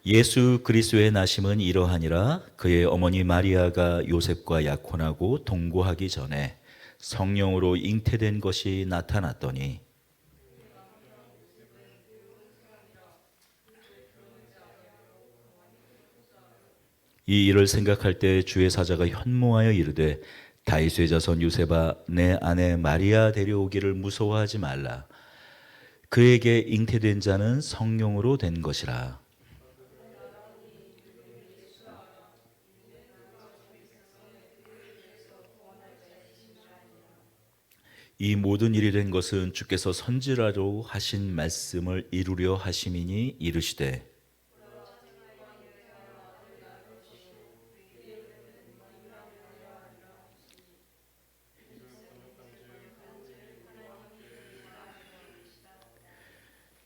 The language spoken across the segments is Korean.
예수 그리스도의 나심은 이러하니라. 그의 어머니 마리아가 요셉과 약혼하고 동거하기 전에 성령으로 잉태된 것이 나타났더니 이 일을 생각할 때 주의 사자가 현모하여 이르되 다윗의 자손 요셉아 내 아내 마리아 데려오기를 무서워하지 말라. 그에게 잉태된 자는 성령으로 된 것이라. 이 모든 일이 된 것은 주께서 선지자로 하신 말씀을 이루려 하심이니 이르시되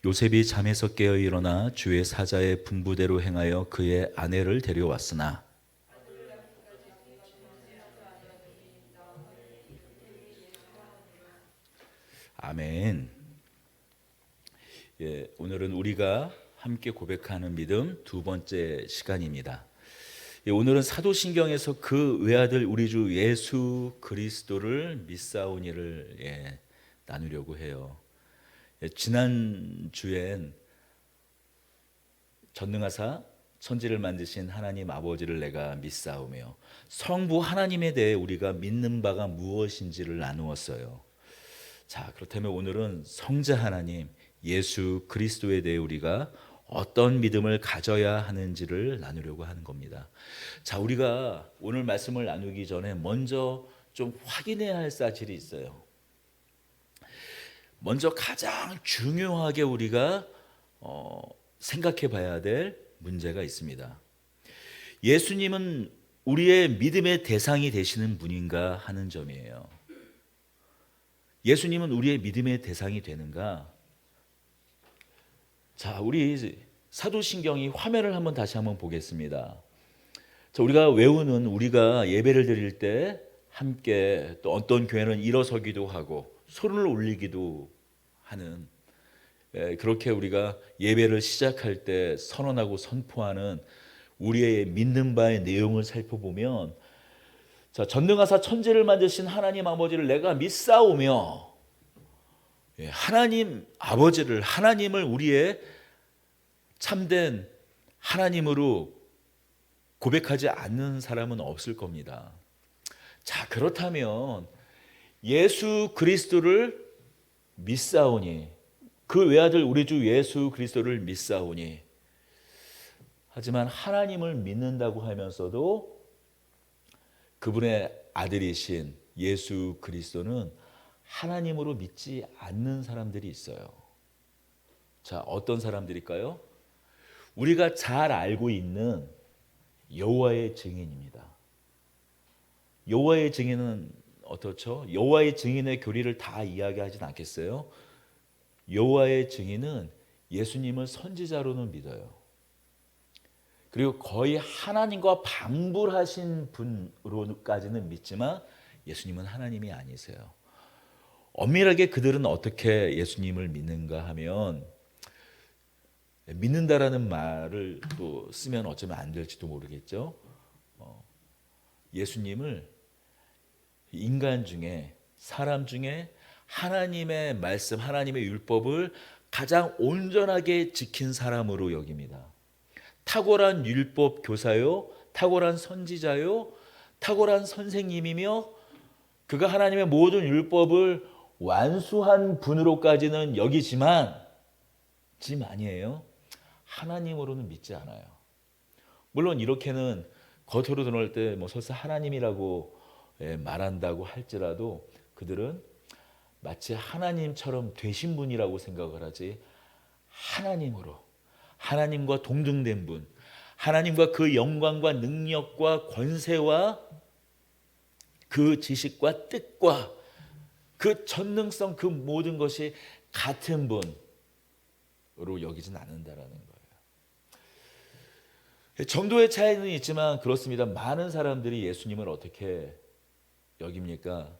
요셉이 잠에서 깨어 일어나 주의 사자의 분부대로 행하여 그의 아내를 데려왔으나 아멘. 오늘은 우리가 함께 고백하는 믿음 두 번째 시간입니다. 오늘은 사도신경에서 그 외아들 우리 주 예수 그리스도를 믿사오니를 나누려고 해요. 지난 주엔 전능하사 천지를 만드신 하나님 아버지를 내가 믿사오며 성부 하나님에 대해 우리가 믿는 바가 무엇인지를 나누었어요. 자, 그렇다면 오늘은 성자 하나님 예수 그리스도에 대해 우리가 어떤 믿음을 가져야 하는지를 나누려고 하는 겁니다. 자, 우리가 오늘 말씀을 나누기 전에 먼저 좀 확인해야 할 사실이 있어요. 먼저 가장 중요하게 우리가 생각해 봐야 될 문제가 있습니다. 예수님은 우리의 믿음의 대상이 되시는 분인가 하는 점이에요. 예수님은 우리의 믿음의 대상이 되는가? 자, 우리 사도신경이 화면을 다시 한번 보겠습니다. 자, 우리가 예배를 드릴 때 함께 또 어떤 교회는 일어서기도 하고 손을 올리기도 하는 그렇게 우리가 예배를 시작할 때 선언하고 선포하는 우리의 믿는 바의 내용을 살펴보면 자, 전능하사 천지를 만드신 하나님 아버지를 내가 믿사오며 하나님 아버지를 하나님을 우리의 참된 하나님으로 고백하지 않는 사람은 없을 겁니다. 자, 그렇다면 예수 그리스도를 믿사오니 그 외아들 우리 주 예수 그리스도를 믿사오니 하지만 하나님을 믿는다고 하면서도 그분의 아들이신 예수 그리스도는 하나님으로 믿지 않는 사람들이 있어요. 자, 어떤 사람들일까요? 우리가 잘 알고 있는 여호와의 증인입니다. 여호와의 증인은 어떻죠? 여호와의 증인의 교리를 다 이야기하진 않겠어요? 여호와의 증인은 예수님을 선지자로는 믿어요. 그리고 거의 하나님과 방불하신 분으로까지는 믿지만 예수님은 하나님이 아니세요. 엄밀하게 그들은 어떻게 예수님을 믿는가 하면 믿는다라는 말을 또 쓰면 어쩌면 안 될지도 모르겠죠. 예수님을 인간 중에 사람 중에 하나님의 말씀, 하나님의 율법을 가장 온전하게 지킨 사람으로 여깁니다. 탁월한 율법 교사요, 탁월한 선지자요, 탁월한 선생님이며 그가 하나님의 모든 율법을 완수한 분으로까지는 여기지만 아니에요. 하나님으로는 믿지 않아요. 물론 이렇게는 겉으로 드러날 때 설사 하나님이라고 말한다고 할지라도 그들은 마치 하나님처럼 되신 분이라고 생각을 하지 하나님으로 하나님과 동등된 분, 하나님과 그 영광과 능력과 권세와 그 지식과 뜻과 그 전능성 그 모든 것이 같은 분으로 여기진 않는다라는 거예요. 정도의 차이는 있지만 그렇습니다. 많은 사람들이 예수님을 어떻게 여깁니까?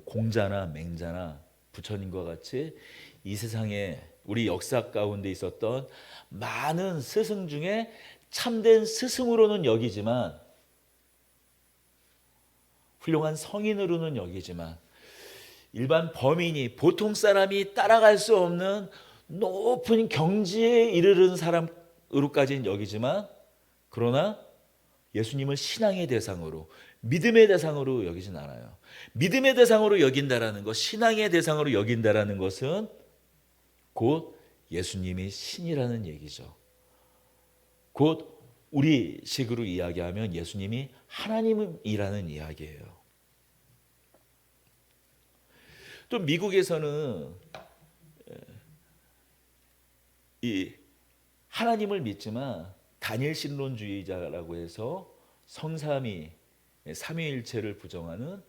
공자나 맹자나 부처님과 같이 이 세상에 우리 역사 가운데 있었던 많은 스승 중에 참된 스승으로는 여기지만, 훌륭한 성인으로는 여기지만, 일반 범인이, 보통 사람이 따라갈 수 없는 높은 경지에 이르는 사람으로까지는 여기지만, 그러나 예수님을 신앙의 대상으로, 믿음의 대상으로 여기진 않아요. 믿음의 대상으로 여긴다라는 것, 신앙의 대상으로 여긴다라는 것은 곧 예수님이 신이라는 얘기죠. 곧 우리 식으로 이야기하면 예수님이 하나님이라는 이야기예요. 또 미국에서는 이 하나님을 믿지만 다니엘 신론주의자라고 해서 성삼위, 삼위일체를 부정하는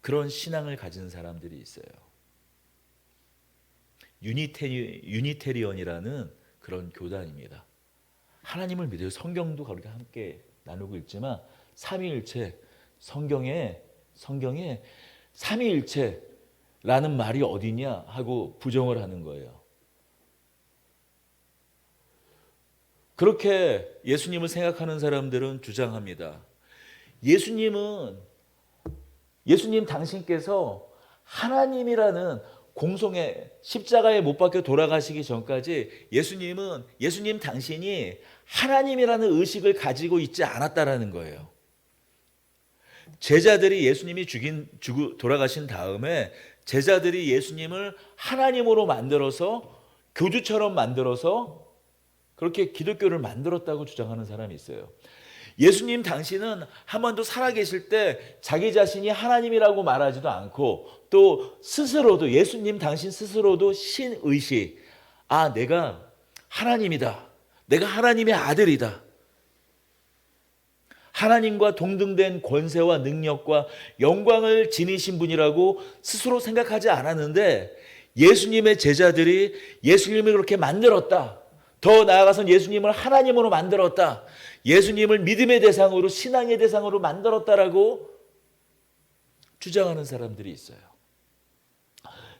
그런 신앙을 가진 사람들이 있어요. 유니테리언이라는 그런 교단입니다. 하나님을 믿어요. 성경도 그렇게 함께 나누고 있지만 삼위일체, 성경에 삼위일체라는 말이 어디냐 하고 부정을 하는 거예요. 그렇게 예수님을 생각하는 사람들은 주장합니다. 예수님 당신께서 하나님이라는 공송의 십자가에 못 박혀 돌아가시기 전까지 예수님 당신이 하나님이라는 의식을 가지고 있지 않았다라는 거예요. 제자들이 예수님이 돌아가신 다음에 제자들이 예수님을 하나님으로 만들어서, 교주처럼 만들어서 그렇게 기독교를 만들었다고 주장하는 사람이 있어요. 예수님 당신은 한 번도 살아계실 때 자기 자신이 하나님이라고 말하지도 않고, 또 스스로도, 예수님 당신 스스로도 신의식, 내가 하나님이다, 내가 하나님의 아들이다, 하나님과 동등된 권세와 능력과 영광을 지니신 분이라고 스스로 생각하지 않았는데, 예수님의 제자들이 예수님을 그렇게 만들었다, 더 나아가서는 예수님을 하나님으로 만들었다, 예수님을 믿음의 대상으로, 신앙의 대상으로 만들었다라고 주장하는 사람들이 있어요.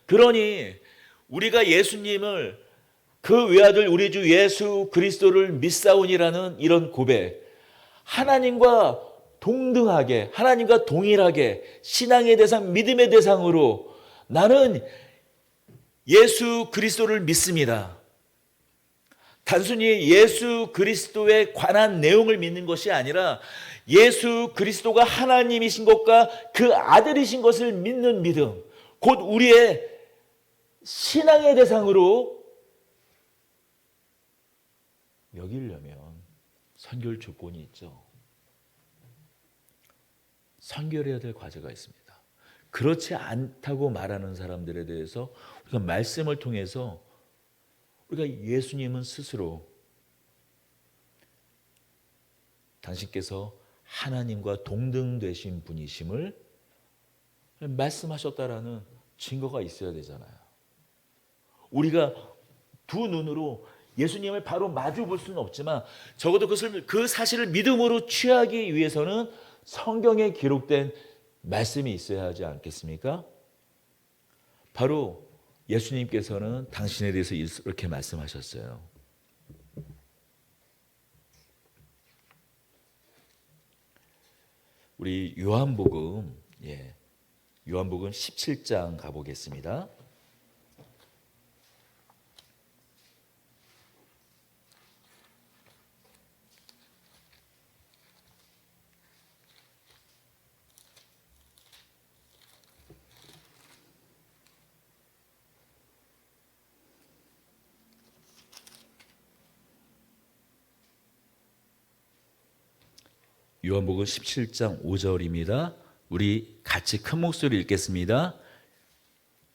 그러니 우리가 예수님을, 그 외아들 우리 주 예수 그리스도를 믿사오니라는 이런 고백, 하나님과 동등하게, 하나님과 동일하게 신앙의 대상, 믿음의 대상으로 나는 예수 그리스도를 믿습니다. 단순히 예수 그리스도에 관한 내용을 믿는 것이 아니라 예수 그리스도가 하나님이신 것과 그 아들이신 것을 믿는 믿음, 곧 우리의 신앙의 대상으로 여기려면 선결 조건이 있죠. 선결해야 될 과제가 있습니다. 그렇지 않다고 말하는 사람들에 대해서 우리가 말씀을 통해서, 우리가 예수님은 스스로 당신께서 하나님과 동등되신 분이심을 말씀하셨다라는 증거가 있어야 되잖아요. 우리가 두 눈으로 예수님을 바로 마주 볼 수는 없지만 적어도 그 사실을 믿음으로 취하기 위해서는 성경에 기록된 말씀이 있어야 하지 않겠습니까? 바로 예수님께서는 당신에 대해서 이렇게 말씀하셨어요. 우리 요한복음 17장 가보겠습니다. 요한복음 17장 5절입니다. 우리 같이 큰 목소리 읽겠습니다.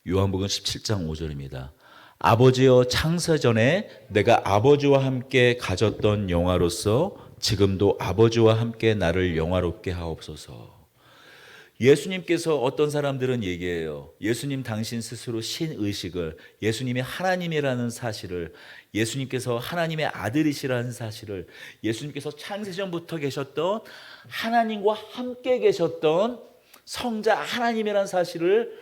요한복음 17장 5절입니다. 아버지여, 창세전에 내가 아버지와 함께 가졌던 영화로서 지금도 아버지와 함께 나를 영화롭게 하옵소서. 예수님께서, 어떤 사람들은 얘기해요. 예수님 당신 스스로 신의식을, 예수님이 하나님이라는 사실을, 예수님께서 하나님의 아들이시라는 사실을, 예수님께서 창세전부터 계셨던 하나님과 함께 계셨던 성자 하나님이라는 사실을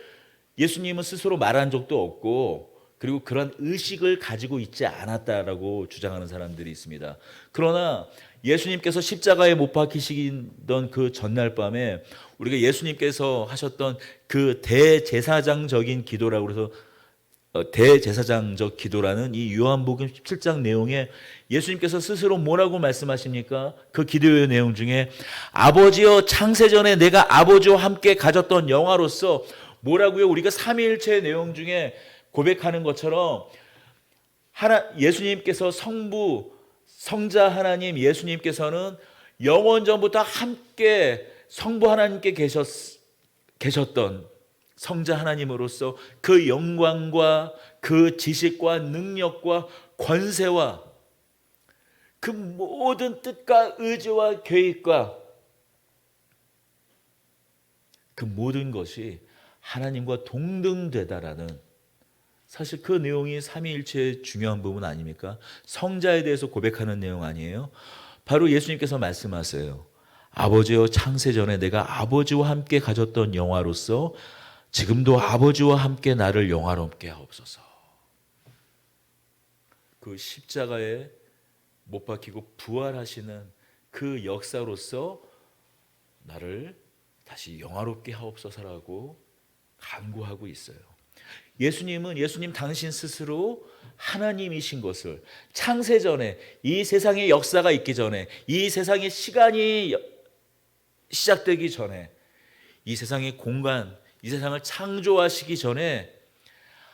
예수님은 스스로 말한 적도 없고, 그리고 그런 의식을 가지고 있지 않았다라고 주장하는 사람들이 있습니다. 그러나 예수님께서 십자가에 못 박히시던 그 전날 밤에 우리가 예수님께서 하셨던 그 대제사장적인 기도라고 해서 대제사장적 기도라는 이 요한복음 17장 내용에 예수님께서 스스로 뭐라고 말씀하십니까? 그 기도의 내용 중에 아버지여 창세전에 내가 아버지와 함께 가졌던 영화로서 뭐라고요? 우리가 삼위일체의 내용 중에 고백하는 것처럼 예수님께서 성부, 성자 하나님 예수님께서는 영원전부터 함께 성부 하나님께 계셨던 성자 하나님으로서 그 영광과 그 지식과 능력과 권세와 그 모든 뜻과 의지와 계획과 그 모든 것이 하나님과 동등되다라는, 사실 그 내용이 삼위일체의 중요한 부분 아닙니까? 성자에 대해서 고백하는 내용 아니에요? 바로 예수님께서 말씀하세요. 아버지여 창세전에 내가 아버지와 함께 가졌던 영화로서 지금도 아버지와 함께 나를 영화롭게 하옵소서. 그 십자가에 못 박히고 부활하시는 그 역사로서 나를 다시 영화롭게 하옵소서라고 간구하고 있어요. 예수님 당신 스스로 하나님이신 것을 창세전에, 이 세상의 역사가 있기 전에, 이 세상의 시간이 시작되기 전에, 이 세상의 공간, 이 세상을 창조하시기 전에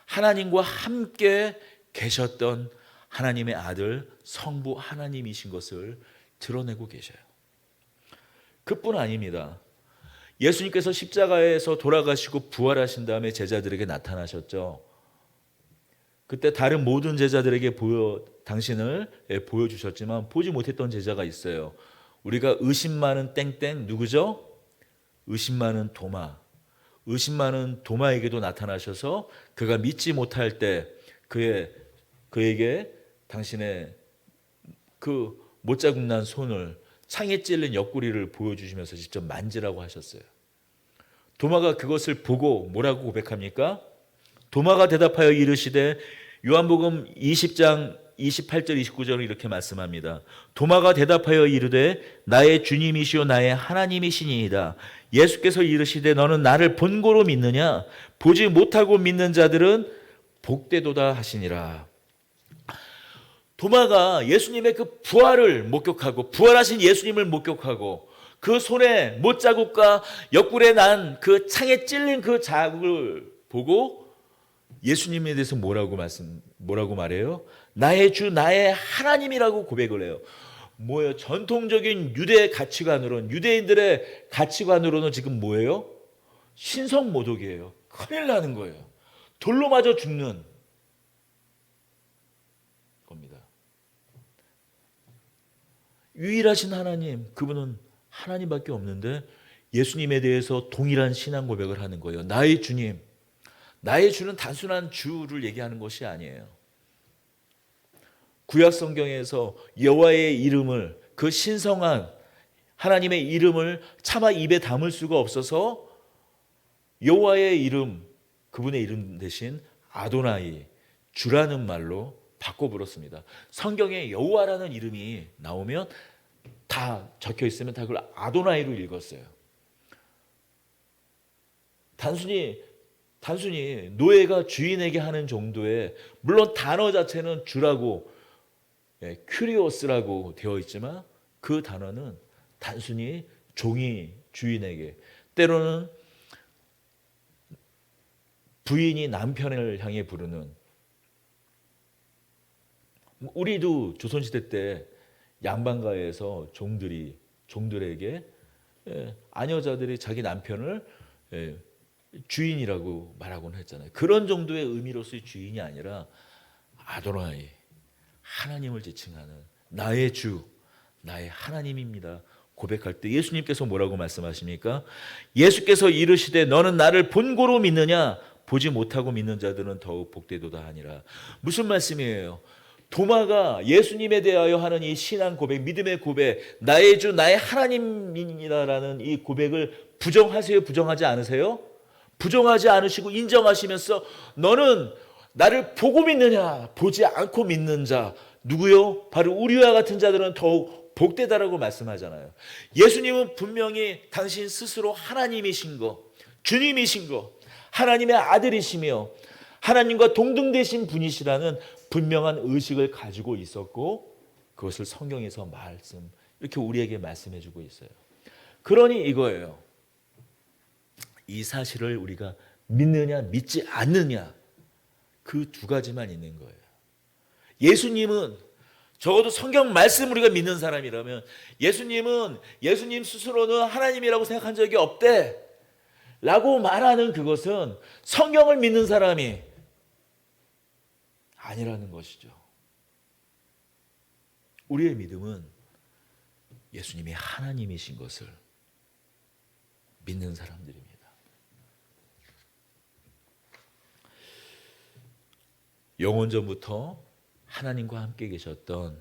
하나님과 함께 계셨던 하나님의 아들 성부 하나님이신 것을 드러내고 계셔요. 그뿐 아닙니다. 예수님께서 십자가에서 돌아가시고 부활하신 다음에 제자들에게 나타나셨죠. 그때 다른 모든 제자들에게 당신을 보여주셨지만 보지 못했던 제자가 있어요. 우리가 의심 많은 땡땡 누구죠? 의심 많은 도마. 의심 많은 도마에게도 나타나셔서 그가 믿지 못할 때 그에게 당신의 그 못자국난 손을, 창에 찔린 옆구리를 보여주시면서 직접 만지라고 하셨어요. 도마가 그것을 보고 뭐라고 고백합니까? 도마가 대답하여 이르시되, 요한복음 20장 28절 29절을 이렇게 말씀합니다. 도마가 대답하여 이르되 나의 주님이시오 나의 하나님이시니이다. 예수께서 이르시되 너는 나를 본고로 믿느냐? 보지 못하고 믿는 자들은 복되도다 하시니라. 도마가 예수님의 그 부활을 목격하고, 부활하신 예수님을 목격하고, 그 손에 못자국과 옆구리에 난 그 창에 찔린 그 자국을 보고 예수님에 대해서 뭐라고 말해요? 나의 주, 나의 하나님이라고 고백을 해요. 뭐예요? 전통적인 유대 가치관으로는, 유대인들의 가치관으로는 지금 뭐예요? 신성모독이에요. 큰일 나는 거예요. 돌로 맞아 죽는 겁니다. 유일하신 하나님, 그분은 하나님밖에 없는데 예수님에 대해서 동일한 신앙 고백을 하는 거예요. 나의 주님. 나의 주는 단순한 주를 얘기하는 것이 아니에요. 구약 성경에서 여호와의 이름을, 그 신성한 하나님의 이름을 차마 입에 담을 수가 없어서 여호와의 이름, 그분의 이름 대신 아도나이, 주라는 말로 바꿔 불었습니다. 성경에 여호와라는 이름이 나오면 다 적혀 있으면 다 그걸 아도나이로 읽었어요. 단순히 노예가 주인에게 하는 정도의, 물론 단어 자체는 주라고, 큐리오스라고 되어 있지만 그 단어는 단순히 종이 주인에게, 때로는 부인이 남편을 향해 부르는, 우리도 조선시대 때 양반가에서 종들에게 아녀자들이 자기 남편을 주인이라고 말하곤 했잖아요. 그런 정도의 의미로서의 주인이 아니라 아도나이, 하나님을 지칭하는 나의 주, 나의 하나님입니다 고백할 때 예수님께서 뭐라고 말씀하십니까? 예수께서 이르시되 너는 나를 본고로 믿느냐? 보지 못하고 믿는 자들은 더욱 복되도다 하니라. 무슨 말씀이에요? 도마가 예수님에 대하여 하는 이 신앙 고백, 믿음의 고백, 나의 주, 나의 하나님이라는 이 고백을 부정하세요? 부정하지 않으세요? 부정하지 않으시고 인정하시면서 너는 나를 보고 믿느냐 보지 않고 믿는 자 누구요? 바로 우리와 같은 자들은 더욱 복되다라고 말씀하잖아요. 예수님은 분명히 당신 스스로 하나님이신 거, 주님이신 거, 하나님의 아들이시며 하나님과 동등되신 분이시라는 분명한 의식을 가지고 있었고 그것을 성경에서 이렇게 우리에게 말씀해 주고 있어요. 그러니 이거예요. 이 사실을 우리가 믿느냐 믿지 않느냐 그 두 가지만 있는 거예요. 예수님은 적어도 성경 말씀 우리가 믿는 사람이라면 예수님은 예수님 스스로는 하나님이라고 생각한 적이 없대 라고 말하는 그것은 성경을 믿는 사람이 아니라는 것이죠. 우리의 믿음은 예수님이 하나님이신 것을 믿는 사람들입니다. 영원전부터 하나님과 함께 계셨던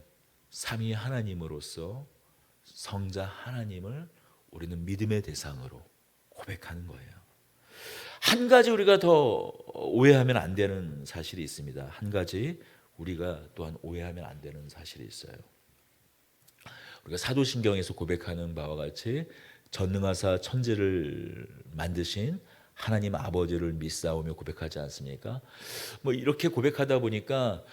삼위 하나님으로서 성자 하나님을 우리는 믿음의 대상으로 고백하는 거예요. 한 가지 우리가 더 오해하면 안 되는 사실이 있습니다. 한 가지 우리가 또한 오해하면 안 되는 사실이 있어요. 우리가 사도신경에서 고백하는 바와 같이 전능하사 천지를 만드신 하나님 아버지를 믿사오며 고백하지 않습니까? 이렇게 고백하다 보니까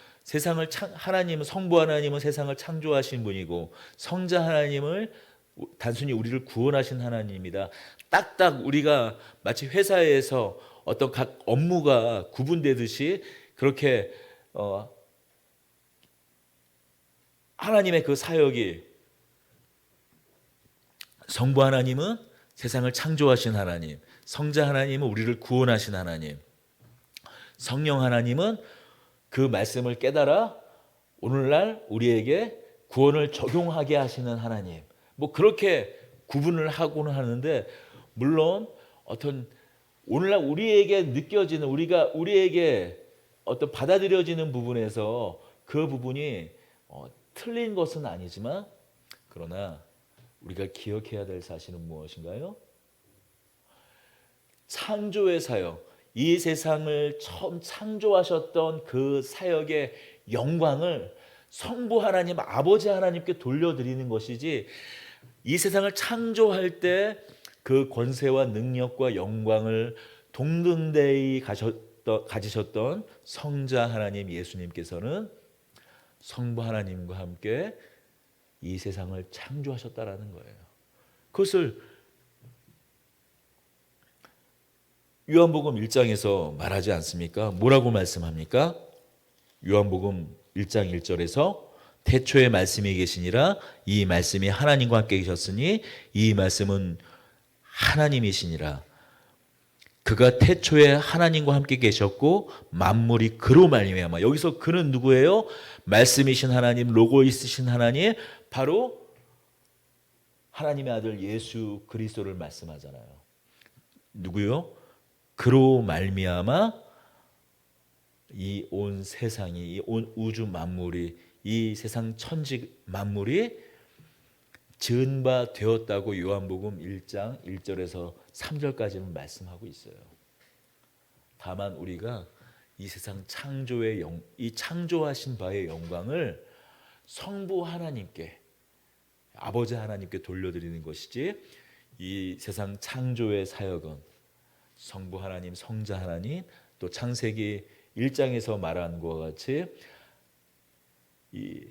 하나님은 성부 하나님은 세상을 창조하신 분이고 성자 하나님을 단순히 우리를 구원하신 하나님입니다. 딱딱 우리가 마치 회사에서 어떤 각 업무가 구분되듯이 그렇게 하나님의 그 사역이 성부 하나님은 세상을 창조하신 하나님, 성자 하나님은 우리를 구원하신 하나님, 성령 하나님은 그 말씀을 깨달아 오늘날 우리에게 구원을 적용하게 하시는 하나님. 그렇게 구분을 하고는 하는데 물론 어떤 오늘날 우리에게 느껴지는 우리에게 어떤 받아들여지는 부분에서 그 부분이 틀린 것은 아니지만 그러나 우리가 기억해야 될 사실은 무엇인가요? 창조의 사역, 이 세상을 처음 창조하셨던 그 사역의 영광을 성부 하나님, 아버지 하나님께 돌려드리는 것이지 이 세상을 창조할 때 그 권세와 능력과 영광을 동등되이 가지셨던 성자 하나님 예수님께서는 성부 하나님과 함께 이 세상을 창조하셨다라는 거예요. 그것을 요한복음 1장에서 말하지 않습니까? 뭐라고 말씀합니까? 요한복음 1장 1절에서 태초에 말씀이 계시니라 이 말씀이 하나님과 함께 계셨으니 이 말씀은 하나님이시니라. 그가 태초에 하나님과 함께 계셨고 만물이 그로 말미암아. 여기서 그는 누구예요? 말씀이신 하나님, 로고이스신 하나님, 바로 하나님의 아들 예수 그리스도를 말씀하잖아요. 누구요? 그로 말미암아 이 온 세상이, 이 온 우주 만물이, 이 세상 천지 만물이 지은 바 되었다고 요한복음 1장 1절에서 3절까지는 말씀하고 있어요. 다만 우리가 이 세상 창조의 이 창조하신 바의 영광을 성부 하나님께, 아버지 하나님께 돌려드리는 것이지 이 세상 창조의 사역은 성부 하나님, 성자 하나님, 또 창세기 1장에서 말한 것과 같이 이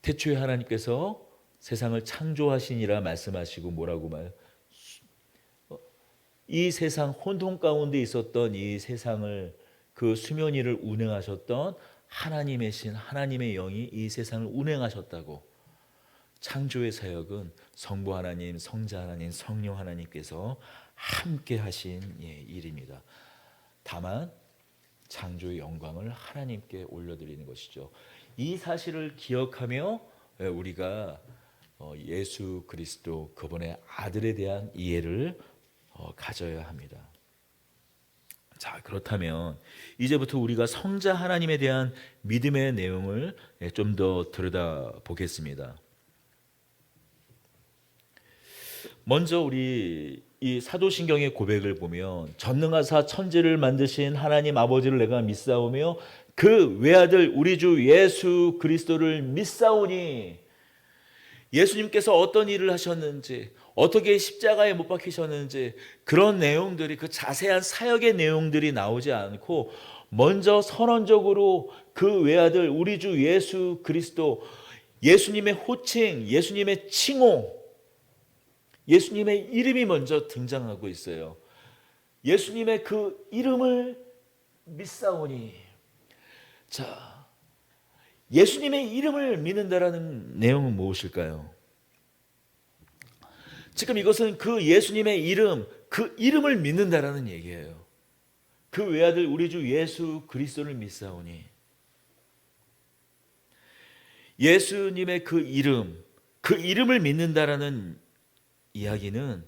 태초에 하나님께서 세상을 창조하시니라 말씀하시고 뭐라고 이 세상 혼돈 가운데 있었던 이 세상을 그 수면 위를 운행하셨던 하나님이신 하나님의 영이 이 세상을 운행하셨다고. 창조의 사역은 성부 하나님, 성자 하나님, 성령 하나님께서 함께 하신 일입니다. 다만 창조의 영광을 하나님께 올려드리는 것이죠. 이 사실을 기억하며 우리가 예수 그리스도 그분의 아들에 대한 이해를 가져야 합니다. 자, 그렇다면 이제부터 우리가 성자 하나님에 대한 믿음의 내용을 좀 더 들여다보겠습니다. 먼저 우리 이 사도신경의 고백을 보면 전능하사 천지를 만드신 하나님 아버지를 내가 믿사오며 그 외아들 우리 주 예수 그리스도를 믿사오니, 예수님께서 어떤 일을 하셨는지, 어떻게 십자가에 못 박히셨는지, 그런 내용들이, 그 자세한 사역의 내용들이 나오지 않고 먼저 선언적으로 그 외아들 우리 주 예수 그리스도, 예수님의 호칭, 예수님의 칭호, 예수님의 이름이 먼저 등장하고 있어요. 예수님의 그 이름을 믿사오니. 자, 예수님의 이름을 믿는다라는 내용은 무엇일까요? 지금 이것은 그 예수님의 이름, 그 이름을 믿는다라는 얘기예요. 그 외아들 우리 주 예수 그리스도를 믿사오니. 예수님의 그 이름을 믿는다라는 이야기는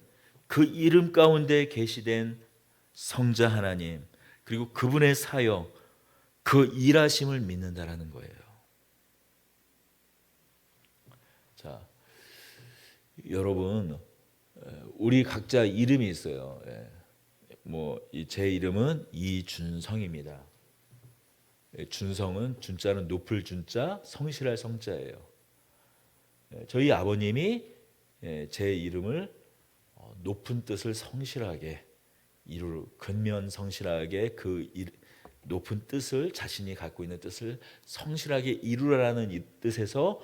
그 이름 가운데 계시된 성자 하나님, 그리고 그분의 사역, 그 일하심을 믿는다라는 거예요. 자, 여러분, 우리 각자 이름이 있어요. 제 이름은 이준성입니다. 준성은 준자는 높을 준자, 성실할 성자예요. 저희 아버님이 제 이름을 높은 뜻을 성실하게 근면 성실하게 높은 뜻을, 자신이 갖고 있는 뜻을 성실하게 이루라는 이 뜻에서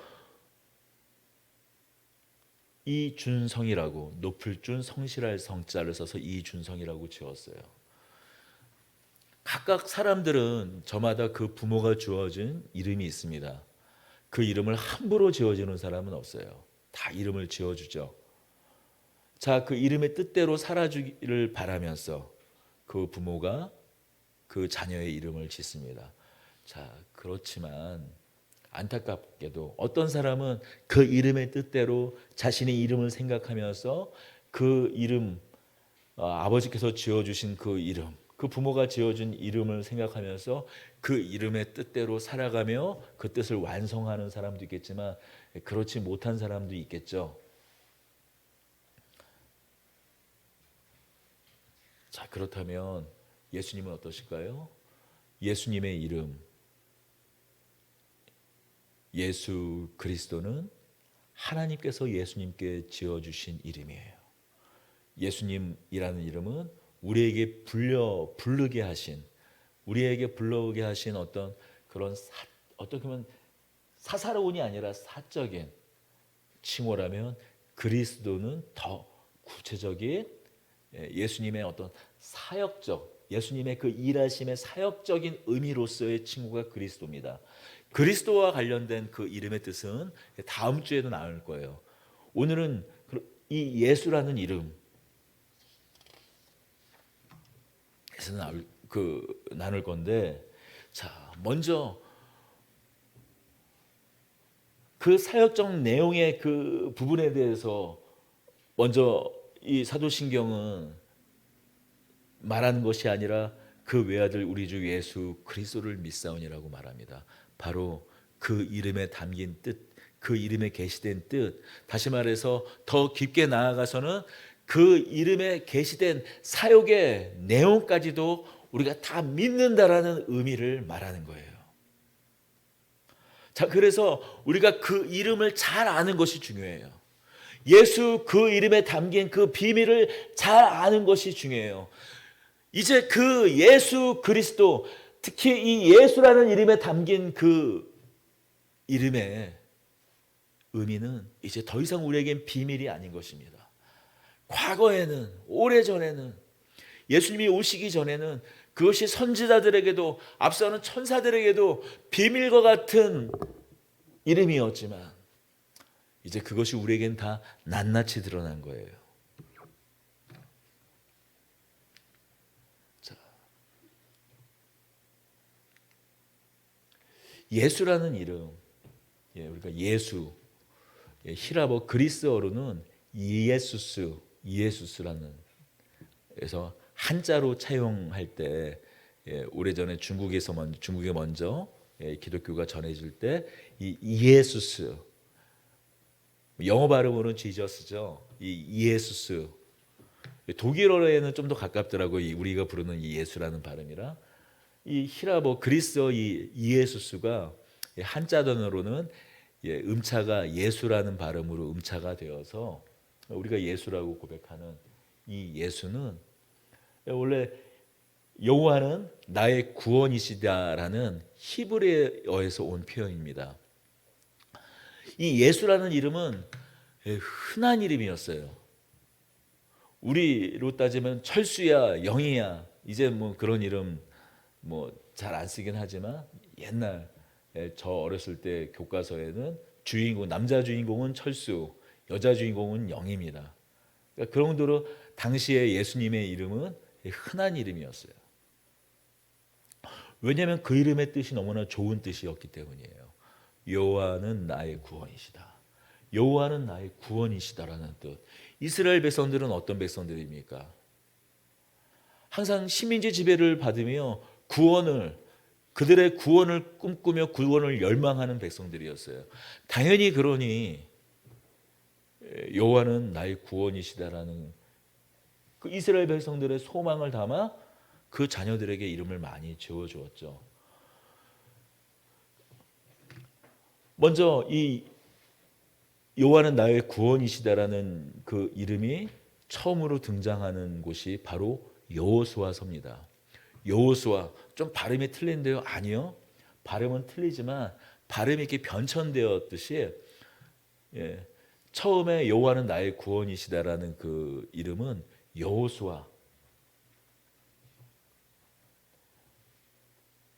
이준성이라고, 높을 준 성실할 성자를 써서 이준성이라고 지었어요. 각각 사람들은 저마다 그 부모가 주어진 이름이 있습니다. 그 이름을 함부로 지어주는 사람은 없어요. 다 이름을 지어주죠. 자, 그 이름의 뜻대로 살아주기를 바라면서 그 부모가 그 자녀의 이름을 짓습니다. 자, 그렇지만 안타깝게도 어떤 사람은 그 이름의 뜻대로 자신의 이름을 생각하면서 그 이름, 아버지께서 지어주신 그 이름, 그 부모가 지어준 이름을 생각하면서 그 이름의 뜻대로 살아가며 그 뜻을 완성하는 사람도 있겠지만 그렇지 못한 사람도 있겠죠. 자, 그렇다면 예수님은 어떠실까요? 예수님의 이름, 예수 그리스도는 하나님께서 예수님께 지어주신 이름이에요. 예수님이라는 이름은 우리에게 부르게 하신, 어떤 그런 어떻게 보면 사사로운이 아니라 사적인 칭호라면, 그리스도는 더 구체적인 예수님의 어떤 사역적, 예수님의 그 일하심의 사역적인 의미로서의 칭호가 그리스도입니다. 그리스도와 관련된 그 이름의 뜻은 다음 주에도 나올 거예요. 오늘은 이 예수라는 이름 에서 나눌 건데, 자, 먼저 그 사역적 내용의 그 부분에 대해서 먼저 이 사도신경은 말하는 것이 아니라 그 외아들 우리 주 예수 그리스도를 믿사오니라고 말합니다. 바로 그 이름에 담긴 뜻, 그 이름에 계시된 뜻, 다시 말해서 더 깊게 나아가서는 그 이름에 계시된 사역의 내용까지도 우리가 다 믿는다라는 의미를 말하는 거예요. 자, 그래서 우리가 그 이름을 잘 아는 것이 중요해요. 예수 그 이름에 담긴 그 비밀을 잘 아는 것이 중요해요. 이제 그 예수 그리스도, 특히 이 예수라는 이름에 담긴 그 이름의 의미는 이제 더 이상 우리에겐 비밀이 아닌 것입니다. 과거에는, 오래전에는, 예수님이 오시기 전에는 그것이 선지자들에게도, 앞서는 천사들에게도 비밀과 같은 이름이었지만 이제 그것이 우리에겐 다 낱낱이 드러난 거예요. 자, 예수라는 이름, 우리가 예수, 히라보 그리스어로는 이에수스라는, 그래서 한자로 차용할 때, 오래전에 중국에 먼저 기독교가 전해질 때 이 이에수스, 영어 발음으로는 지저스죠. 이 이에수스, 독일어에는 좀 더 가깝더라고요. 우리가 부르는 이 예수라는 발음이라. 이 히라보 그리스어 이 이에수스가 한자 단어로는 음차가 예수라는 발음으로 음차가 되어서 우리가 예수라고 고백하는 이 예수는 원래 여호와는 나의 구원이시다라는 히브리어에서 온 표현입니다. 이 예수라는 이름은 흔한 이름이었어요. 우리로 따지면 철수야, 영희야, 이제 뭐 그런 이름 뭐 잘 안 쓰긴 하지만 옛날 저 어렸을 때 교과서에는 주인공 남자 주인공은 철수, 여자 주인공은 영희입니다. 그러니까 그런 정도로 당시에 예수님의 이름은 흔한 이름이었어요. 왜냐하면 그 이름의 뜻이 너무나 좋은 뜻이었기 때문이에요. 여호와는 나의 구원이시다. 여호와는 나의 구원이시다라는 뜻. 이스라엘 백성들은 어떤 백성들입니까? 항상 식민지 지배를 받으며 그들의 구원을 꿈꾸며 구원을 열망하는 백성들이었어요. 당연히 그러니 여호와는 나의 구원이시다라는 그 이스라엘 백성들의 소망을 담아 그 자녀들에게 이름을 많이 지어주었죠. 먼저 이 여호와는 나의 구원이시다라는 그 이름이 처음으로 등장하는 곳이 바로 여호수아서입니다. 여호수아 좀 발음이 틀린데요? 아니요. 발음은 틀리지만 발음이 이렇게 변천되었듯이 처음에 여호와는 나의 구원이시다라는 그 이름은 여호수아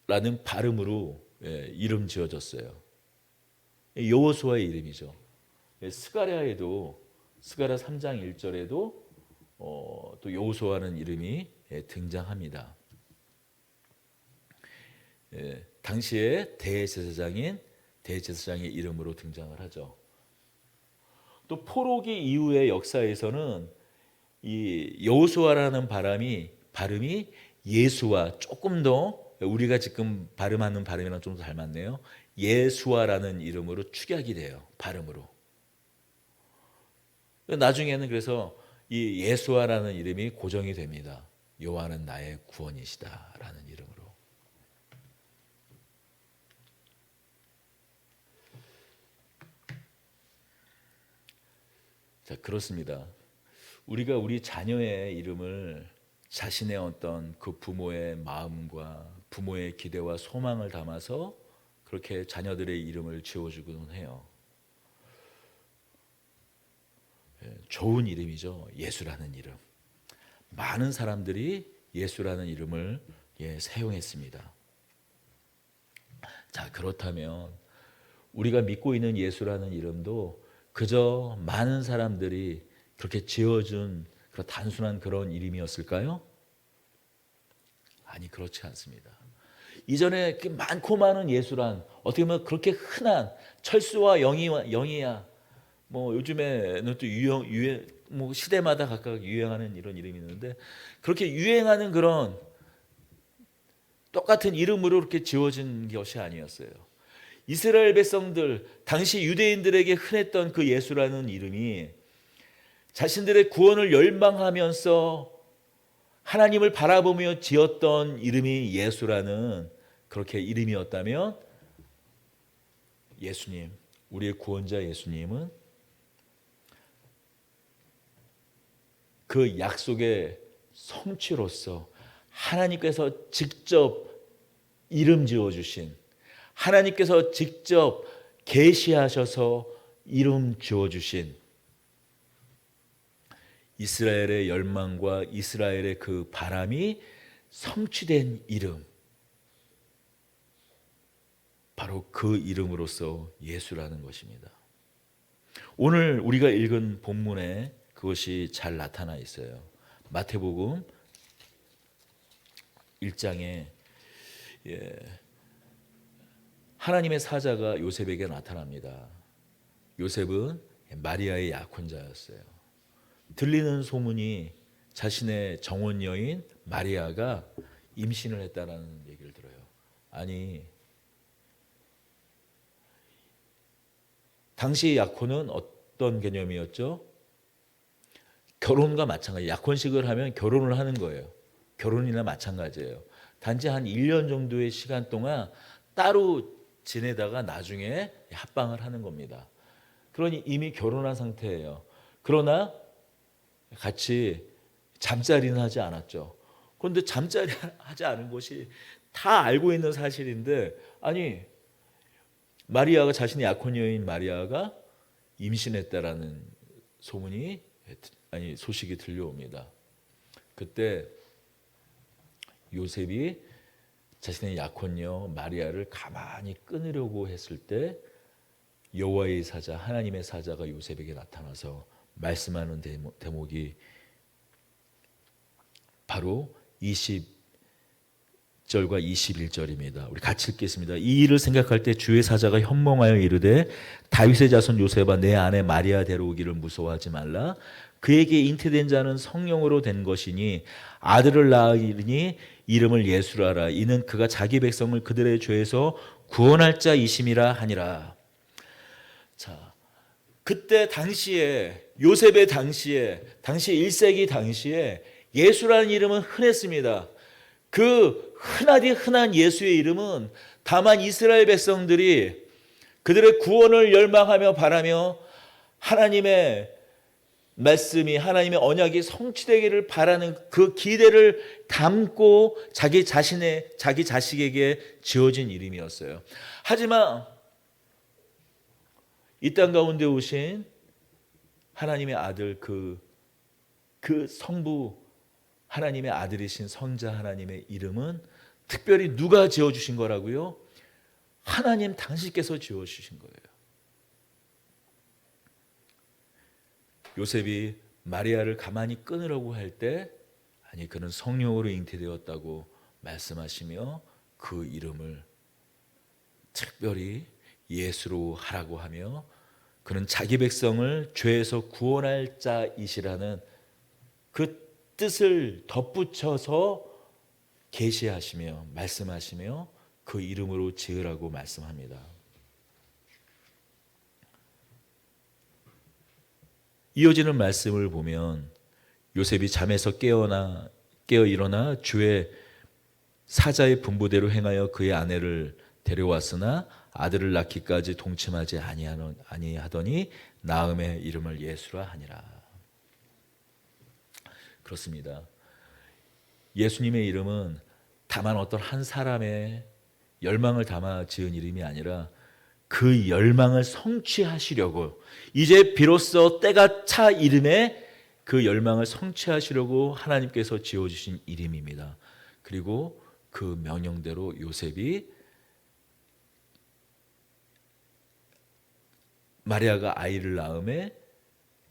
라는 발음으로 이름 지어졌어요. 여호수아의 이름이죠. 스가랴에도 스가랴 3장 1절에도 또 여호수아라는 이름이 등장합니다. 당시에 대제사장의 이름으로 등장을 하죠. 또 포로기 이후의 역사에서는 이 여호수아라는 발음이 예수와 조금 더 우리가 지금 발음하는 발음이랑 좀 닮았네요. 예수아라는 이름으로 축약이 돼요. 발음으로. 나중에는 그래서 이 예수아라는 이름이 고정이 됩니다. 여호와는 나의 구원이시다라는 이름으로. 자, 그렇습니다. 우리가 우리 자녀의 이름을 자신의 어떤 그 부모의 마음과 부모의 기대와 소망을 담아서 그렇게 자녀들의 이름을 지어주곤 해요. 좋은 이름이죠. 예수라는 이름. 많은 사람들이 예수라는 이름을 사용했습니다. 자, 그렇다면 우리가 믿고 있는 예수라는 이름도 그저 많은 사람들이 그렇게 지어준 그런 단순한 그런 이름이었을까요? 아니, 그렇지 않습니다. 이전에 많고 많은 예수란 어떻게 보면 그렇게 흔한 철수와 영희야 뭐 요즘에는 또 유행 뭐 시대마다 각각 유행하는 이런 이름이 있는데 그렇게 유행하는 그런 똑같은 이름으로 이렇게 지어진 것이 아니었어요. 이스라엘 백성들 당시 유대인들에게 흔했던 그 예수라는 이름이 자신들의 구원을 열망하면서 하나님을 바라보며 지었던 이름이 예수라는 그렇게 이름이었다면 예수님, 우리의 구원자 예수님은 그 약속의 성취로서 하나님께서 직접 이름 지어주신 하나님께서 직접 계시하셔서 이름 지어주신 이스라엘의 열망과 이스라엘의 그 바람이 성취된 이름, 바로 그 이름으로서 예수라는 것입니다. 오늘 우리가 읽은 본문에 그것이 잘 나타나 있어요. 마태복음 1장에 하나님의 사자가 요셉에게 나타납니다. 요셉은 마리아의 약혼자였어요. 들리는 소문이 자신의 정혼 여인 마리아가 임신을 했다라는 얘기를 들어요. 아니, 당시 약혼은 어떤 개념이었죠? 결혼과 마찬가지. 약혼식을 하면 결혼을 하는 거예요. 결혼이나 마찬가지예요. 단지 한 1년 정도의 시간 동안 따로 지내다가 나중에 합방을 하는 겁니다. 그러니 이미 결혼한 상태예요. 그러나 같이 잠자리는 하지 않았죠. 그런데 잠자리 하지 않은 것이 다 알고 있는 사실인데, 아니 마리아가, 자신의 약혼 여인 마리아가 임신했다라는 소식이 들려옵니다. 그때 요셉이 자신의 약혼녀 마리아를 가만히 끊으려고 했을 때 여호와의 사자, 하나님의 사자가 요셉에게 나타나서 말씀하는 대목이 바로 20절과 21절입니다. 우리 같이 읽겠습니다. 이 일을 생각할 때 주의 사자가 현몽하여 이르되 다윗의 자손 요셉아, 내 아내 마리아 데려오기를 무서워하지 말라. 그에게 잉태된 자는 성령으로 된 것이니 아들을 낳으리니 이름을 예수라 하라. 이는 그가 자기 백성을 그들의 죄에서 구원할 자이심이라 하니라. 자, 그때 당시에 요셉의 당시 1세기 당시에 예수라는 이름은 흔했습니다. 그 흔한 예수의 이름은 다만 이스라엘 백성들이 그들의 구원을 열망하며 바라며 하나님의 말씀이, 하나님의 언약이 성취되기를 바라는 그 기대를 담고 자기 자식에게 지어진 이름이었어요. 하지만 이 땅 가운데 오신 하나님의 아들, 그 성부 하나님의 아들이신 성자 하나님의 이름은 특별히 누가 지어주신 거라고요? 하나님 당신께서 지어주신 거예요. 요셉이 마리아를 가만히 끊으려고 할 때, 아니 그는 성령으로 잉태되었다고 말씀하시며 그 이름을 특별히 예수로 하라고 하며, 그는 자기 백성을 죄에서 구원할 자이시라는 그 뜻을 덧붙여서 계시하시며 말씀하시며 그 이름으로 지으라고 말씀합니다. 이어지는 말씀을 보면 요셉이 잠에서 깨어 일어나 주의 사자의 분부대로 행하여 그의 아내를 데려왔으나 아들을 낳기까지 동침하지 아니하더니 나음의 이름을 예수라 하니라. 그렇습니다. 예수님의 이름은 다만 어떤 한 사람의 열망을 담아 지은 이름이 아니라 그 열망을 성취하시려고, 이제 비로소 때가 차 이름에 그 열망을 성취하시려고 하나님께서 지어주신 이름입니다. 그리고 그 명령대로 요셉이 마리아가 아이를 낳음에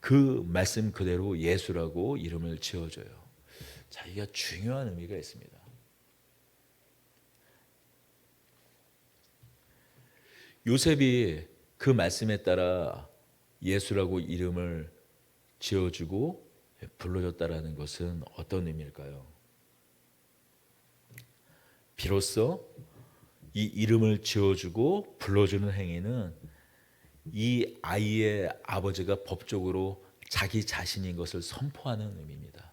그 말씀 그대로 예수라고 이름을 지어줘요. 자, 이게 중요한 의미가 있습니다. 요셉이 그 말씀에 따라 예수라고 이름을 지어주고 불러줬다라는 것은 어떤 의미일까요? 비로소 이 이름을 지어주고 불러주는 행위는 이 아이의 아버지가 법적으로 자기 자신인 것을 선포하는 의미입니다.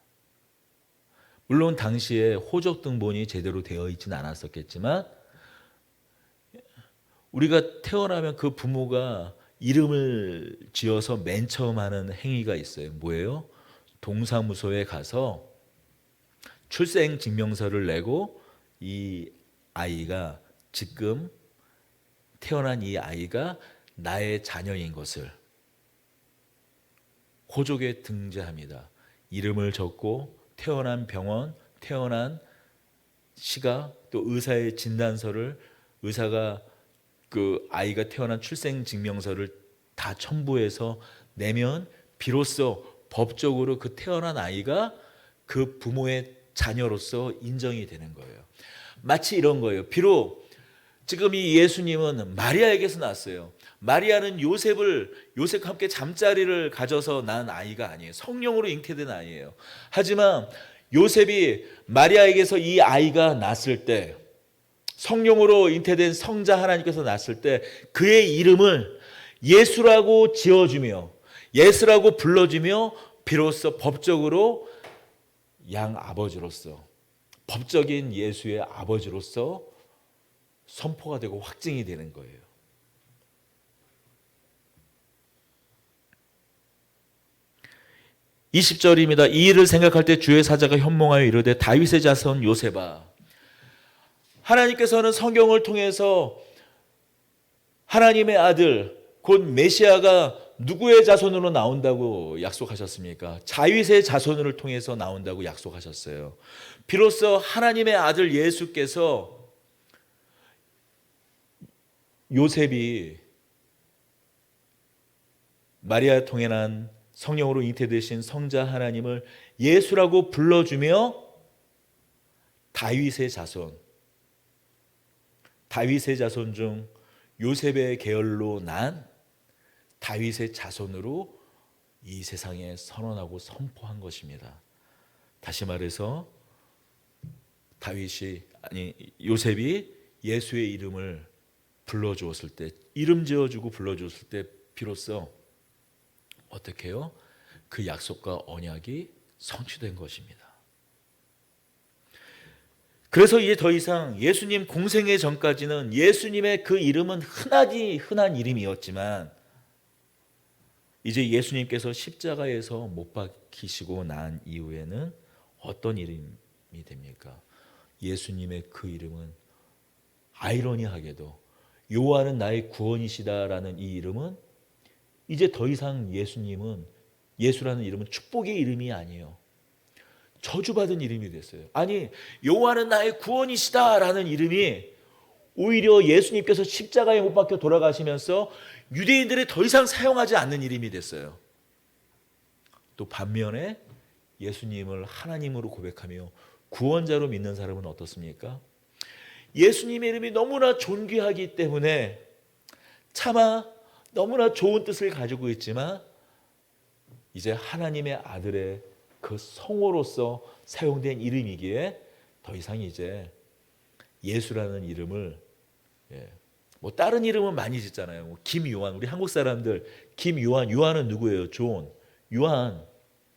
물론 당시에 호적 등본이 제대로 되어 있지는 않았었겠지만 우리가 태어나면 그 부모가 이름을 지어서 맨 처음 하는 행위가 있어요. 뭐예요? 동사무소에 가서 출생증명서를 내고 이 아이가, 지금 태어난 이 아이가 나의 자녀인 것을 호적에 등재합니다. 이름을 적고 태어난 병원, 태어난 시가, 또 의사의 진단서를, 의사가 그 아이가 태어난 출생증명서를 다 첨부해서 내면 비로소 법적으로 그 태어난 아이가 그 부모의 자녀로서 인정이 되는 거예요. 마치 이런 거예요. 비록 지금 이 예수님은 마리아에게서 났어요. 마리아는 요셉과 함께 잠자리를 가져서 낳은 아이가 아니에요. 성령으로 잉태된 아이예요. 하지만 요셉이 마리아에게서 이 아이가 났을 때, 성령으로 잉태된 성자 하나님께서 낳았을 때 그의 이름을 예수라고 지어주며 예수라고 불러주며 비로소 법적으로 양 아버지로서, 법적인 예수의 아버지로서 선포가 되고 확증이 되는 거예요. (20절입니다) 이 일을 생각할 때 주의 사자가 현몽하여 이르되 다윗의 자손 요셉아. 하나님께서는 성경을 통해서 하나님의 아들 곧 메시아가 누구의 자손으로 나온다고 약속하셨습니까? 다윗의 자손을 통해서 나온다고 약속하셨어요. 비로소 하나님의 아들 예수께서 요셉이 마리아 통해 난 성령으로 잉태되신 성자 하나님을 예수라고 불러주며 다윗의 자손 중 요셉의 계열로 난 다윗의 자손으로 이 세상에 선언하고 선포한 것입니다. 다시 말해서 요셉이 예수의 이름을 불러주었을 때, 이름 지어주고 불러주었을 때 비로소 어떻게 해요? 그 약속과 언약이 성취된 것입니다. 그래서 이제 더 이상 예수님 공생애 전까지는 예수님의 그 이름은 흔한 이름이었지만 이제 예수님께서 십자가에서 못 박히시고 난 이후에는 어떤 이름이 됩니까? 예수님의 그 이름은 아이러니하게도 여호와는 나의 구원이시다라는 이 이름은 이제 더 이상 예수라는 이름은 축복의 이름이 아니에요. 저주받은 이름이 됐어요. 아니, 여호와는 나의 구원이시다라는 이름이 오히려 예수님께서 십자가에 못 박혀 돌아가시면서 유대인들이 더 이상 사용하지 않는 이름이 됐어요. 또 반면에 예수님을 하나님으로 고백하며 구원자로 믿는 사람은 어떻습니까? 예수님의 이름이 너무나 존귀하기 때문에 차마 너무나 좋은 뜻을 가지고 있지만 이제 하나님의 아들의 그 성호로서 사용된 이름이기에 더 이상 이제 예수라는 이름을 뭐 다른 이름은 많이 짓잖아요. 뭐 김요한, 우리 한국 사람들 김요한, 요한은 누구예요? 존, 요한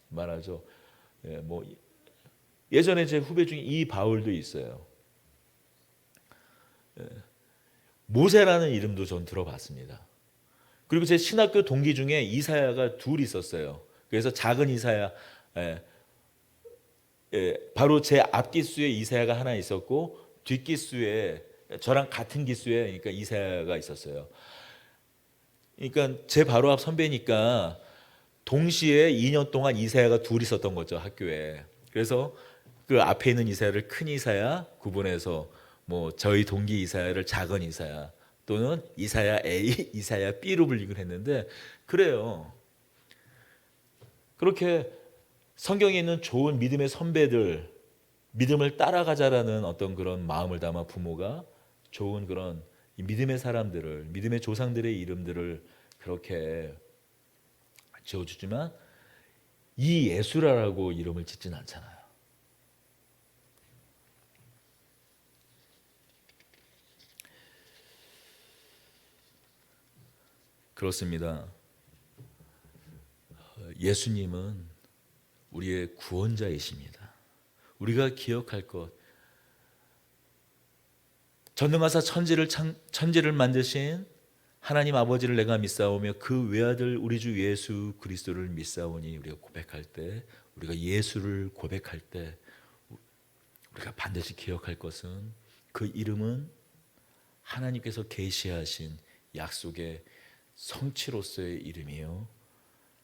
말하죠. 뭐 예전에 제 후배 중에 이바울도 있어요. 모세라는 이름도 전 들어봤습니다. 그리고 제 신학교 동기 중에 이사야가 둘 있었어요. 그래서 작은 이사야, 바로 제 앞기수에 이사야가 하나 있었고 뒷기수에 저랑 같은 기수에 그러니까 이사야가 있었어요. 그러니까 제 바로 앞 선배니까 동시에 2년 동안 이사야가 둘 있었던 거죠, 학교에. 그래서 그 앞에 있는 이사야를 큰 이사야 구분해서 뭐 저희 동기 이사야를 작은 이사야 또는 이사야 A, 이사야 B로 불리곤 했는데 그래요. 그렇게 성경에 있는 좋은 믿음의 선배들, 믿음을 따라가자라는 어떤 그런 마음을 담아 부모가 좋은 그런 믿음의 사람들을, 믿음의 조상들의 이름들을 그렇게 지어주지만 이 예수라라고 이름을 짓진 않잖아요. 그렇습니다. 예수님은 우리의 구원자이십니다. 우리가 기억할 것, 전능하사 천지를 만드신 하나님 아버지를 내가 믿사오며 그 외아들 우리 주 예수 그리스도를 믿사오니 우리가 고백할 때, 우리가 예수를 고백할 때 우리가 반드시 기억할 것은 그 이름은 하나님께서 계시하신 약속의 성취로서의 이름이요,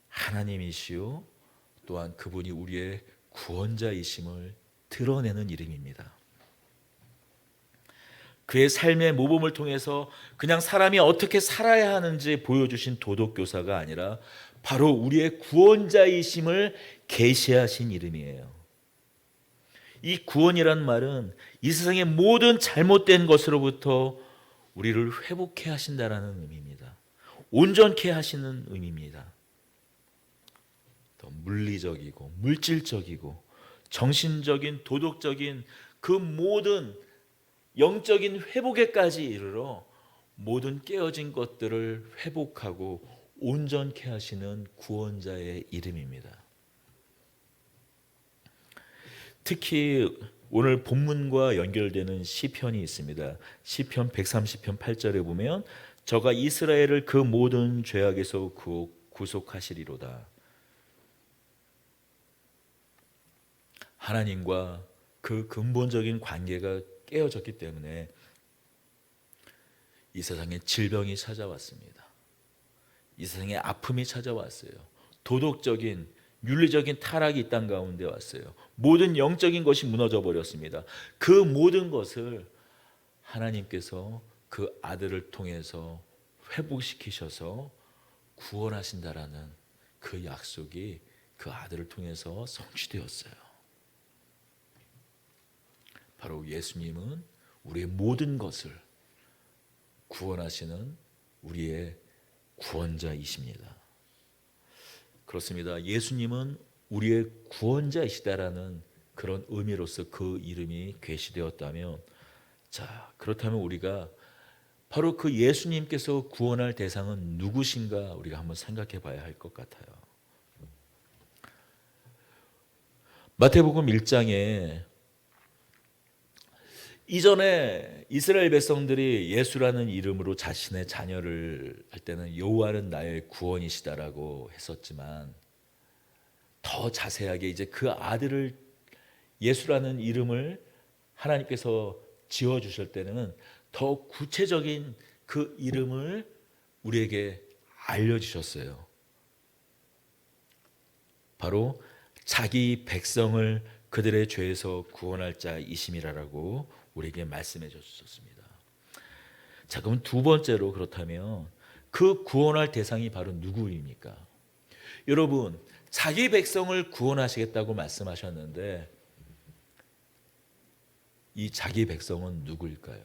하나님이시요 또한 그분이 우리의 구원자이심을 드러내는 이름입니다. 그의 삶의 모범을 통해서 그냥 사람이 어떻게 살아야 하는지 보여주신 도덕교사가 아니라 바로 우리의 구원자이심을 계시하신 이름이에요. 이 구원이란 말은 이 세상의 모든 잘못된 것으로부터 우리를 회복해 하신다라는 의미입니다. 온전케 하시는 의미입니다. 더 물리적이고 물질적이고 정신적인 도덕적인 그 모든 영적인 회복에까지 이르러 모든 깨어진 것들을 회복하고 온전케 하시는 구원자의 이름입니다. 특히 오늘 본문과 연결되는 시편이 있습니다. 시편 130편 8절에 보면 저가 이스라엘을 그 모든 죄악에서 구속하시리로다. 하나님과 그 근본적인 관계가 깨어졌기 때문에 이 세상에 질병이 찾아왔습니다. 이 세상에 아픔이 찾아왔어요. 도덕적인 윤리적인 타락이 이 땅 가운데 왔어요. 모든 영적인 것이 무너져 버렸습니다. 그 모든 것을 하나님께서 그 아들을 통해서 회복시키셔서 구원하신다라는 그 약속이 그 아들을 통해서 성취되었어요. 바로 예수님은 우리의 모든 것을 구원하시는 우리의 구원자이십니다. 그렇습니다. 예수님은 우리의 구원자이시다라는 그런 의미로서 그 이름이 계시되었다면, 자, 그렇다면 우리가 바로 그 예수님께서 구원할 대상은 누구신가 우리가 한번 생각해 봐야 할 것 같아요. 마태복음 1장에 이전에 이스라엘 백성들이 예수라는 이름으로 자신의 자녀를 할 때는 여호와는 나의 구원이시다라고 했었지만, 더 자세하게 이제 그 아들을 예수라는 이름을 하나님께서 지어주실 때는 더 구체적인 그 이름을 우리에게 알려주셨어요. 바로 자기 백성을 그들의 죄에서 구원할 자이심이라고 우리에게 말씀해 주셨습니다. 자, 그럼 두 번째로, 그렇다면 그 구원할 대상이 바로 누구입니까? 여러분, 자기 백성을 구원하시겠다고 말씀하셨는데 이 자기 백성은 누구일까요?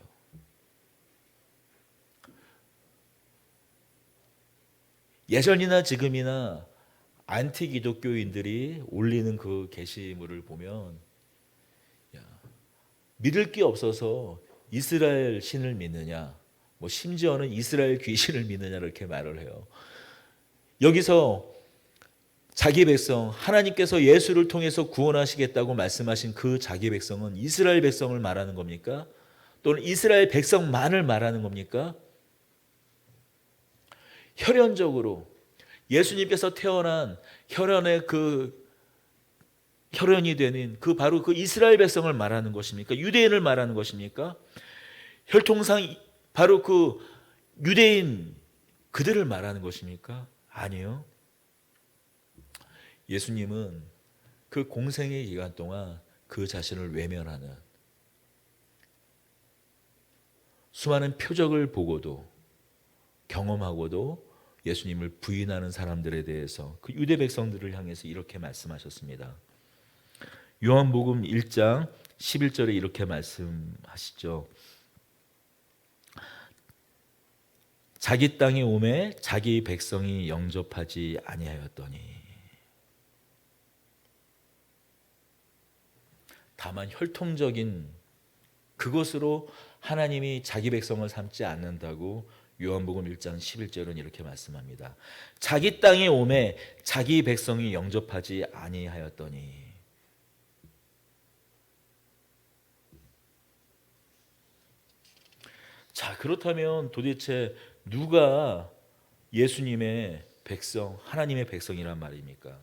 예전이나 지금이나 안티 기독교인들이 올리는 그 게시물을 보면, 믿을 게 없어서 이스라엘 신을 믿느냐, 뭐 심지어는 이스라엘 귀신을 믿느냐 이렇게 말을 해요. 여기서 자기 백성, 하나님께서 예수를 통해서 구원하시겠다고 말씀하신 그 자기 백성은 이스라엘 백성을 말하는 겁니까? 또는 이스라엘 백성만을 말하는 겁니까? 혈연적으로 예수님께서 태어난 혈연의 혈연이 되는 그 바로 그 이스라엘 백성을 말하는 것입니까? 유대인을 말하는 것입니까? 혈통상 바로 그 유대인 그들을 말하는 것입니까? 아니요. 예수님은 그 공생의 기간 동안 그 자신을 외면하는, 수많은 표적을 보고도 경험하고도 예수님을 부인하는 사람들에 대해서 그 유대 백성들을 향해서 이렇게 말씀하셨습니다. 요한복음 1장 11절에 이렇게 말씀하시죠. 자기 땅에 오매 자기 백성이 영접하지 아니하였더니, 다만 혈통적인 그것으로 하나님이 자기 백성을 삼지 않는다고 요한복음 1장 11절은 이렇게 말씀합니다. 자기 땅에 오매 자기 백성이 영접하지 아니하였더니. 자, 그렇다면 도대체 누가 예수님의 백성, 하나님의 백성이란 말입니까?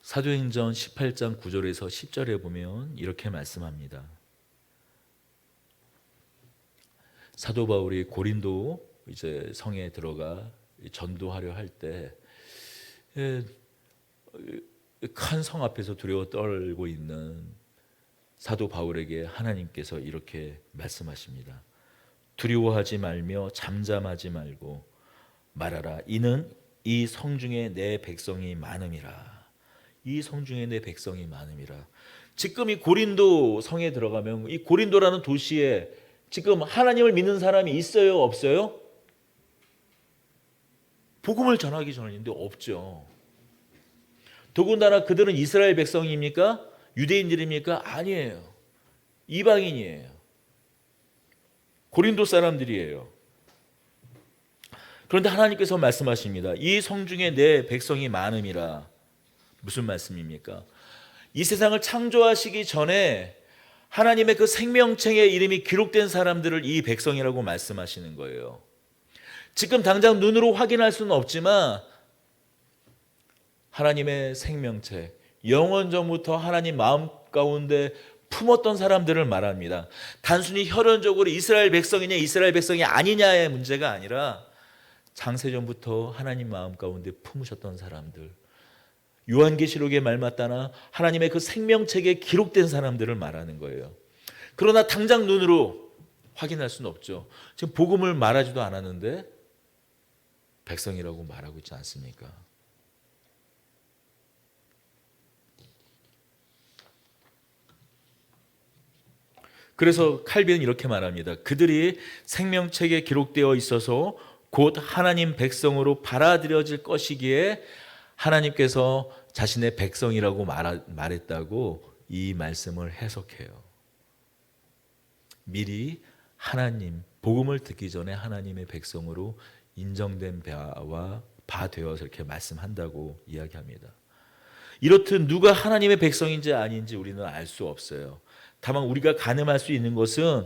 사도행전 18장 9절에서 10절에 보면 이렇게 말씀합니다. 사도 바울이 고린도 이제 성에 들어가 전도하려 할 때 큰 성 앞에서 두려워 떨고 있는 사도 바울에게 하나님께서 이렇게 말씀하십니다. 두려워하지 말며 잠잠하지 말고 말하라. 이는 이 성중에 내 백성이 많음이라. 이 성중에 내 백성이 많음이라. 지금 이 고린도 성에 들어가면 이 고린도라는 도시에 지금 하나님을 믿는 사람이 있어요, 없어요? 복음을 전하기 전인데 없죠. 더군다나 그들은 이스라엘 백성입니까? 유대인들입니까? 아니에요. 이방인이에요. 고린도 사람들이에요. 그런데 하나님께서 말씀하십니다. 이 성중에 내 백성이 많음이라. 무슨 말씀입니까? 이 세상을 창조하시기 전에 하나님의 그 생명책의 이름이 기록된 사람들을 이 백성이라고 말씀하시는 거예요. 지금 당장 눈으로 확인할 수는 없지만 하나님의 생명책, 영원 전부터 하나님 마음 가운데 품었던 사람들을 말합니다. 단순히 혈연적으로 이스라엘 백성이냐 이스라엘 백성이 아니냐의 문제가 아니라 창세전부터 하나님 마음 가운데 품으셨던 사람들, 요한계시록의 말 맞다나 하나님의 그 생명책에 기록된 사람들을 말하는 거예요. 그러나 당장 눈으로 확인할 수는 없죠. 지금 복음을 말하지도 않았는데 백성이라고 말하고 있지 않습니까? 그래서 칼빈은 이렇게 말합니다. 그들이 생명책에 기록되어 있어서 곧 하나님 백성으로 받아들여질 것이기에 하나님께서 자신의 백성이라고 말했다고 이 말씀을 해석해요. 미리 하나님, 복음을 듣기 전에 하나님의 백성으로 인정된 바 되어서 이렇게 말씀한다고 이야기합니다. 이렇듯 누가 하나님의 백성인지 아닌지 우리는 알 수 없어요. 다만 우리가 가늠할 수 있는 것은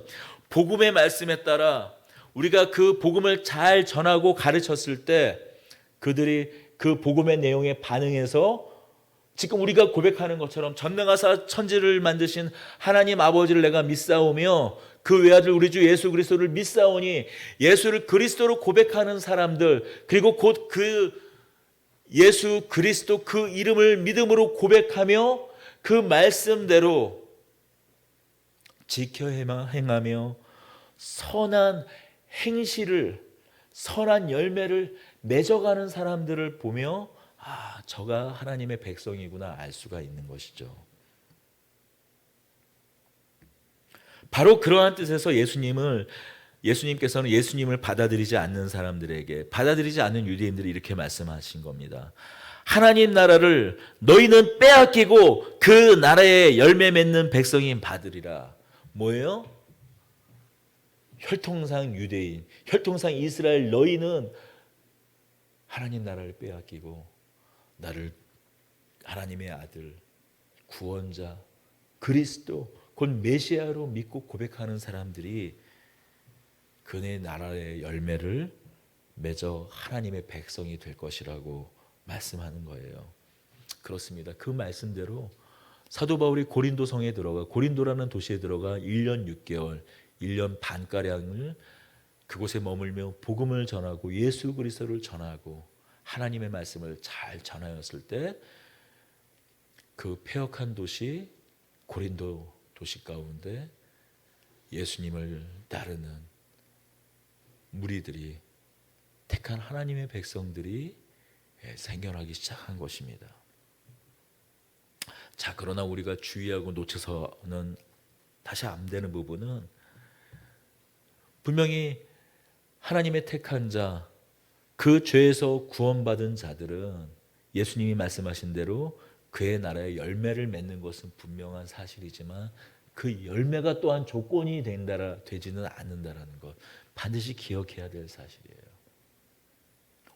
복음의 말씀에 따라 우리가 그 복음을 잘 전하고 가르쳤을 때 그들이 그 복음의 내용에 반응해서 지금 우리가 고백하는 것처럼 전능하사 천지를 만드신 하나님 아버지를 내가 믿사오며 그 외아들 우리 주 예수 그리스도를 믿사오니 예수를 그리스도로 고백하는 사람들, 그리고 곧 그 예수 그리스도 그 이름을 믿음으로 고백하며 그 말씀대로 지켜 행하며 선한 행실을, 선한 열매를 맺어가는 사람들을 보며 저가 하나님의 백성이구나 알 수가 있는 것이죠. 바로 그러한 뜻에서 예수님께서는 예수님을 받아들이지 않는 사람들에게, 받아들이지 않는 유대인들이 이렇게 말씀하신 겁니다. 하나님 나라를 너희는 빼앗기고 그 나라에 열매 맺는 백성이 받으리라. 뭐예요? 혈통상 유대인, 혈통상 이스라엘 너희는 하나님 나라를 빼앗기고 나를 하나님의 아들, 구원자, 그리스도, 곧 메시아로 믿고 고백하는 사람들이 그네 나라의 열매를 맺어 하나님의 백성이 될 것이라고 말씀하는 거예요. 그렇습니다. 그 말씀대로 사도 바울이 고린도 성에 들어가, 고린도라는 도시에 들어가 1년 6개월, 1년 반가량을 그곳에 머물며 복음을 전하고 예수 그리스도를 전하고 하나님의 말씀을 잘 전하였을 때 그 폐역한 도시 고린도 도시 가운데 예수님을 따르는 무리들이, 택한 하나님의 백성들이 생겨나기 시작한 것입니다. 자, 그러나 우리가 주의하고 놓쳐서는 다시 안 되는 부분은 분명히 하나님의 택한 자, 그 죄에서 구원받은 자들은 예수님이 말씀하신 대로 그의 나라의 열매를 맺는 것은 분명한 사실이지만 그 열매가 또한 조건이 되지는 않는다라는 것, 반드시 기억해야 될 사실이에요.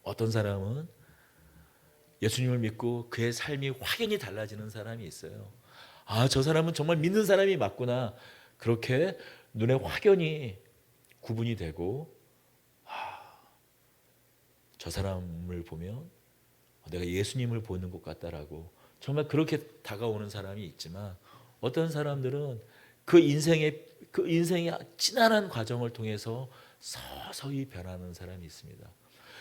어떤 사람은 예수님을 믿고 그의 삶이 확연히 달라지는 사람이 있어요. 저 사람은 정말 믿는 사람이 맞구나. 그렇게 눈에 확연히 구분이 되고, 저 사람을 보면 내가 예수님을 보는 것 같다라고 정말 그렇게 다가오는 사람이 있지만, 어떤 사람들은 그 인생의 지난한 과정을 통해서 서서히 변하는 사람이 있습니다.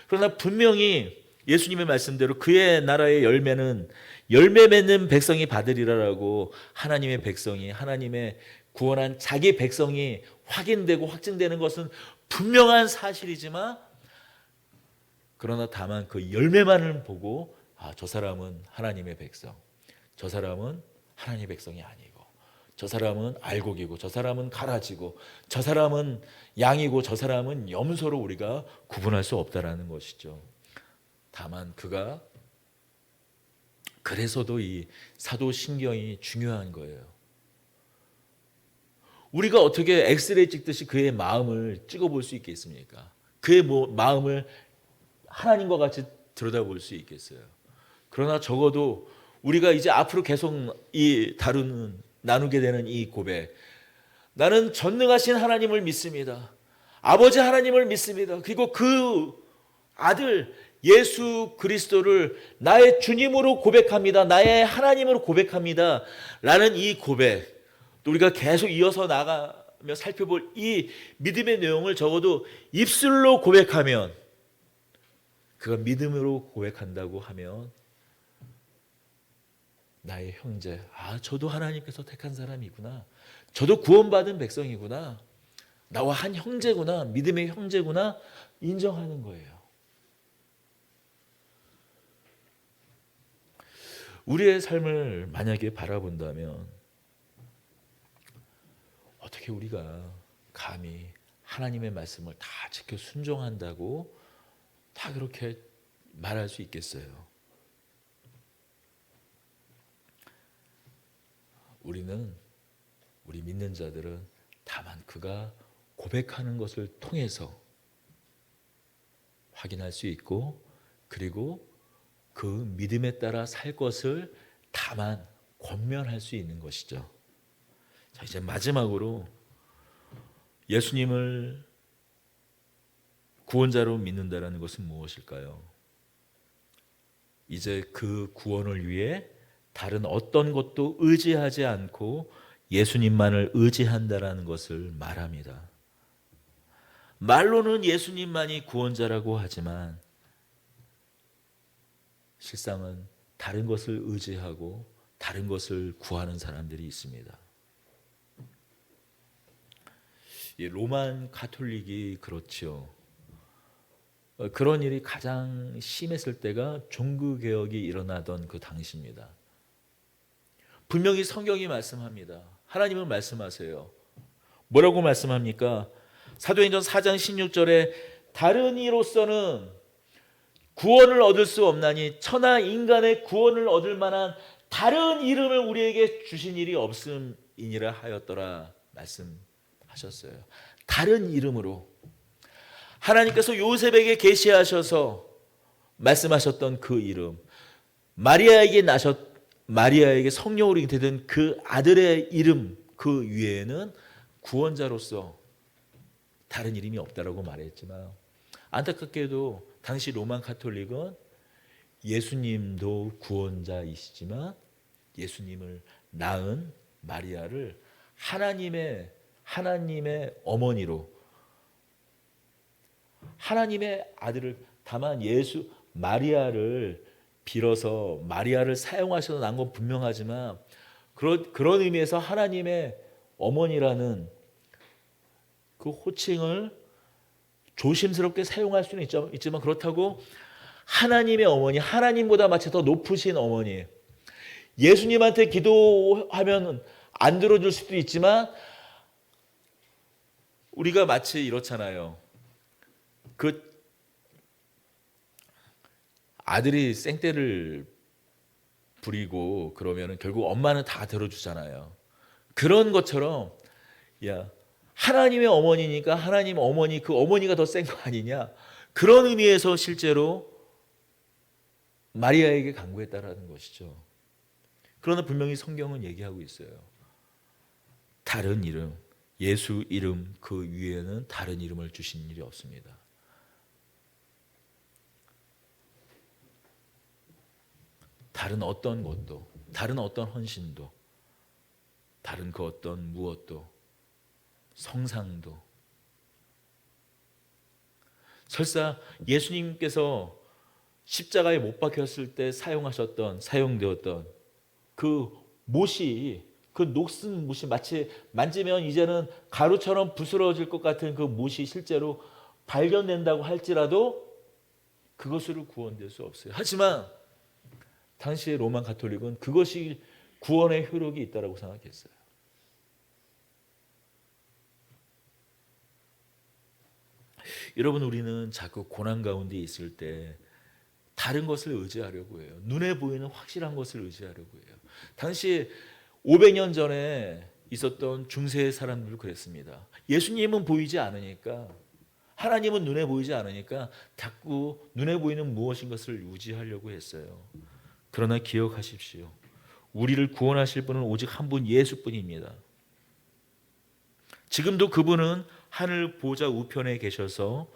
그러나 분명히 예수님의 말씀대로 그의 나라의 열매는 열매 맺는 백성이 받으리라라고, 하나님의 백성이, 하나님의 구원한 자기 백성이 확인되고 확증되는 것은 분명한 사실이지만, 그러나 다만 그 열매만을 보고 저 사람은 하나님의 백성, 저 사람은 하나님의 백성이 아니고, 저 사람은 알곡이고, 저 사람은 가라지고, 저 사람은 양이고, 저 사람은 염소로 우리가 구분할 수 없다라는 것이죠. 다만 그가, 그래서도 이 사도신경이 중요한 거예요. 우리가 어떻게 엑스레이 찍듯이 그의 마음을 찍어볼 수 있겠습니까? 그의 마음을 하나님과 같이 들여다볼 수 있겠어요. 그러나 적어도 우리가 이제 앞으로 계속 나누게 되는 이 고백, 나는 전능하신 하나님을 믿습니다. 아버지 하나님을 믿습니다. 그리고 그 아들 예수 그리스도를 나의 주님으로 고백합니다. 나의 하나님으로 고백합니다. 라는 이 고백, 또 우리가 계속 이어서 나가며 살펴볼 이 믿음의 내용을 적어도 입술로 고백하면, 그가 믿음으로 고백한다고 하면 나의 형제, 저도 하나님께서 택한 사람이구나, 저도 구원받은 백성이구나, 나와 한 형제구나, 믿음의 형제구나 인정하는 거예요. 우리의 삶을 만약에 바라본다면 어떻게 우리가 감히 하나님의 말씀을 다 지켜 순종한다고 다 그렇게 말할 수 있겠어요? 우리 믿는 자들은 다만 그가 고백하는 것을 통해서 확인할 수 있고, 그리고 그 믿음에 따라 살 것을 다만 권면할 수 있는 것이죠. 자, 이제 마지막으로 예수님을 구원자로 믿는다라는 것은 무엇일까요? 이제 그 구원을 위해 다른 어떤 것도 의지하지 않고 예수님만을 의지한다라는 것을 말합니다. 말로는 예수님만이 구원자라고 하지만 실상은 다른 것을 의지하고 다른 것을 구하는 사람들이 있습니다. 이 로만 가톨릭이 그렇지요. 그런 일이 가장 심했을 때가 종교개혁이 일어나던 그 당시입니다. 분명히 성경이 말씀합니다. 하나님은 말씀하세요. 뭐라고 말씀합니까? 사도행전 4장 16절에 다른 이로서는 구원을 얻을 수 없나니 천하 인간의 구원을 얻을 만한 다른 이름을 우리에게 주신 일이 없음이니라 하였더라 말씀하셨어요. 다른 이름으로 하나님께서 요셉에게 계시하셔서 말씀하셨던 그 이름, 마리아에게 성령으로 잉태된 그 아들의 이름, 그 위에는 구원자로서 다른 이름이 없다라고 말했지만, 안타깝게도 당시 로만 가톨릭은 예수님도 구원자이시지만 예수님을 낳은 마리아를 하나님의 어머니로, 하나님의 아들을, 다만 마리아를 빌어서 마리아를 사용하셔서 난 건 분명하지만 그런 의미에서 하나님의 어머니라는 그 호칭을 조심스럽게 사용할 수는 있지만 그렇다고 하나님의 어머니, 하나님보다 마치 더 높으신 어머니, 예수님한테 기도하면 안 들어줄 수도 있지만 우리가 마치 이렇잖아요. 그 아들이 생떼를 부리고 그러면 결국 엄마는 다 들어주잖아요. 그런 것처럼 하나님의 어머니니까 하나님 어머니, 그 어머니가 더 센 거 아니냐, 그런 의미에서 실제로 마리아에게 간구했다라는 것이죠. 그러나 분명히 성경은 얘기하고 있어요. 다른 이름, 예수 이름 그 위에는 다른 이름을 주신 일이 없습니다. 다른 어떤 것도, 다른 어떤 헌신도, 다른 그 어떤 무엇도, 성상도, 설사 예수님께서 십자가에 못 박혔을 때 사용되었던 그 못이, 그 녹슨 못이 마치 만지면 이제는 가루처럼 부스러워질 것 같은 그 못이 실제로 발견된다고 할지라도 그것으로 구원될 수 없어요. 하지만 당시의 로만 가톨릭은 그것이 구원의 효력이 있다고 생각했어요. 여러분, 우리는 자꾸 고난 가운데 있을 때 다른 것을 의지하려고 해요. 눈에 보이는 확실한 것을 의지하려고 해요. 당시 500년 전에 있었던 중세의 사람들도 그랬습니다. 예수님은 보이지 않으니까 하나님은 눈에 보이지 않으니까 자꾸 눈에 보이는 무엇인 것을 유지하려고 했어요. 그러나 기억하십시오. 우리를 구원하실 분은 오직 한 분 예수뿐입니다. 지금도 그분은 하늘 보좌 우편에 계셔서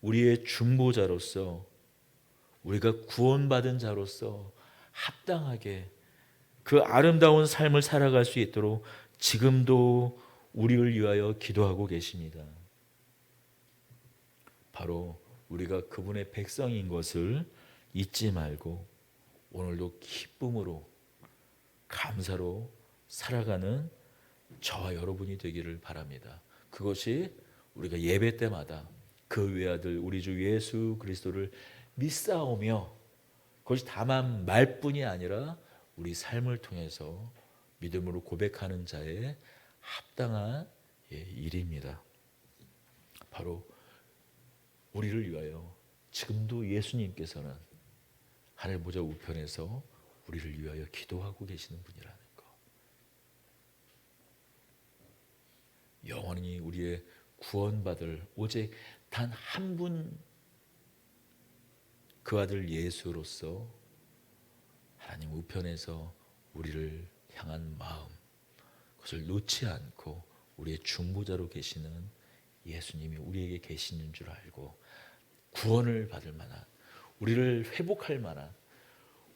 우리의 중보자로서, 우리가 구원받은 자로서 합당하게 그 아름다운 삶을 살아갈 수 있도록 지금도 우리를 위하여 기도하고 계십니다. 바로 우리가 그분의 백성인 것을 잊지 말고 오늘도 기쁨으로, 감사로 살아가는 저와 여러분이 되기를 바랍니다. 그것이 우리가 예배 때마다 그 외아들 우리 주 예수 그리스도를 믿사오며, 그것이 다만 말뿐이 아니라 우리 삶을 통해서 믿음으로 고백하는 자의 합당한 일입니다. 바로 우리를 위하여 지금도 예수님께서는 하늘 보좌 우편에서 우리를 위하여 기도하고 계시는 분이라는 것. 영원히 우리의 구원받을 오직 단 한 분, 그 아들 예수로서 하나님 우편에서 우리를 향한 마음, 그것을 놓지 않고 우리의 중보자로 계시는 예수님이 우리에게 계시는 줄 알고 구원을 받을 만한, 우리를 회복할 만한,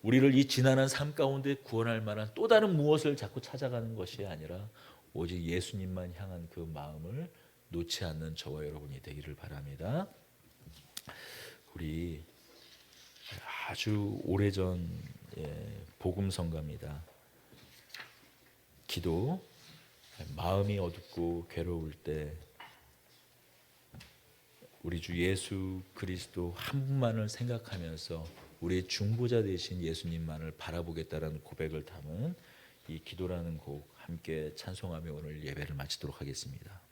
우리를 이 지난한 삶 가운데 구원할 만한 또 다른 무엇을 자꾸 찾아가는 것이 아니라 오직 예수님만 향한 그 마음을 놓지 않는 저와 여러분이 되기를 바랍니다. 우리 아주 오래전 복음 성가입니다. 기도, 마음이 어둡고 괴로울 때 우리 주 예수 그리스도 한 분만을 생각하면서 우리의 중보자 되신 예수님만을 바라보겠다라는 고백을 담은 이 기도라는 곡 함께 찬송하며 오늘 예배를 마치도록 하겠습니다.